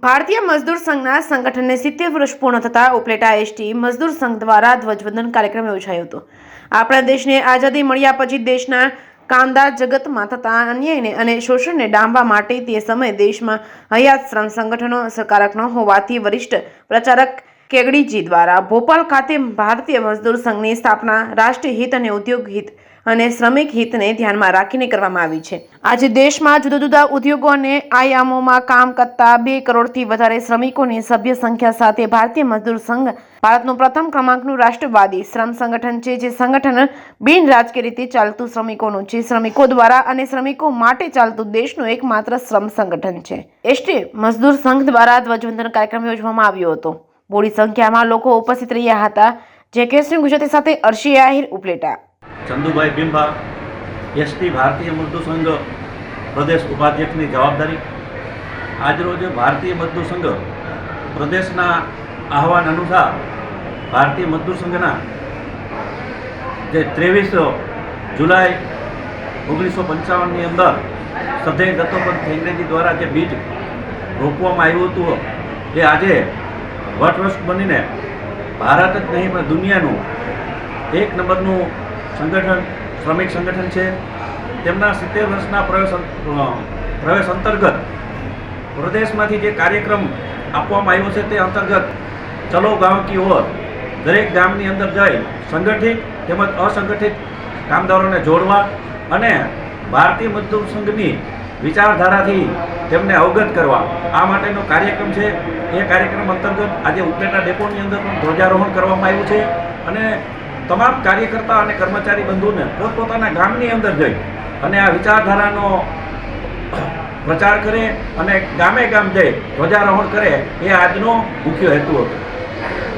ભારતીય મજદૂર સંઘના સંગઠનને 70 વર્ષ પૂર્ણ થતા ઉપલેટા એસટી મજદૂર સંઘ દ્વારા ધ્વજવંદન કાર્યક્રમ યોજાયો હતો। આપણા દેશને આઝાદી મળ્યા પછી દેશના કામદાર જગતમાં થતા અન્યાયને અને શોષણને ડામવા માટે તે સમયે દેશમાં હયાત શ્રમ સંગઠનો અસરકારક ન હોવાથી વરિષ્ઠ પ્રચારક કેગડીજી દ્વારા ભોપાલ ખાતે ભારતીય મજદૂર સંઘની સ્થાપના રાષ્ટ્રીય હિત અને ઉદ્યોગ હિત અને શ્રમિક હિતને ધ્યાનમાં રાખીને કરવામાં આવી છે। આજે દેશમાં જુદા જુદા ઉદ્યોગો અને આયામોમાં કામ કરતા 2 કરોડથી વધારે શ્રમિકોની સભ્ય સંખ્યા સાથે ભારતીય મજદૂર સંઘ ભારતનું પ્રથમ ક્રમાંકનું રાષ્ટ્રવાદી શ્રમ સંગઠન છે। જે સંગઠન બિન રાજકીય રીતે ચાલતું શ્રમિકોનું છે, શ્રમિકો દ્વારા અને શ્રમિકો માટે ચાલતું દેશનું એકમાત્ર શ્રમ સંગઠન છે। એસટી મજદૂર સંઘ દ્વારા ધ્વજવંદન કાર્યક્રમ યોજવામાં આવ્યો હતો। મોટી સંખ્યામાં લોકો ઉપસ્થિત રહ્યા હતા। જે કેસરી ગુજરાતી સાથે અર્શી આહિર, ઉપલેટા। ચંદુભાઈ બિંબા, એસટી ભારતીય મજદૂર સંઘ પ્રદેશ ઉપાધ્યક્ષની જવાબદારી। આજરોજ ભારતીય મજદૂર સંઘ પ્રદેશના આહવાન અનુસાર ભારતીય મજદૂર સંઘના જે 23 જુલાઈ 1955ની અંદર સધૈ દત્તોપંત ઠેંગરેજી દ્વારા જે બીજ રોપવામાં આવ્યું હતું એ આજે વટવૃક્ષ બનીને ભારત જ નહીં પણ દુનિયાનું 1 નંબરનું સંગઠન શ્રમિક સંગઠન છે। તેમના 70 વર્ષના પ્રવેશ અંતર્ગત પ્રદેશમાંથી જે કાર્યક્રમ આપવામાં આવ્યો છે તે અંતર્ગત ચલો ગાંવ કી ઓર દરેક ગામની અંદર જઈ સંગઠિત તેમજ અસંગઠિત કામદારોને જોડવા અને ભારતીય મજદૂર સંઘની વિચારધારાથી તેમને અવગત કરવા આ માટેનો કાર્યક્રમ છે। એ કાર્યક્રમ અંતર્ગત આજે ઉપલેટા ડેપોની અંદર પણ ધ્વજારોહણ કરવામાં આવ્યું છે અને તમામ કાર્યકર્તા અને કર્મચારી બંધુને પોતપોતાના ગામની અંદર જઈ અને આ વિચારધારાનો પ્રચાર કરે અને ગામે ગામ જઈ ધ્વજારોહણ કરે એ આજનો મુખ્ય હેતુ હતો।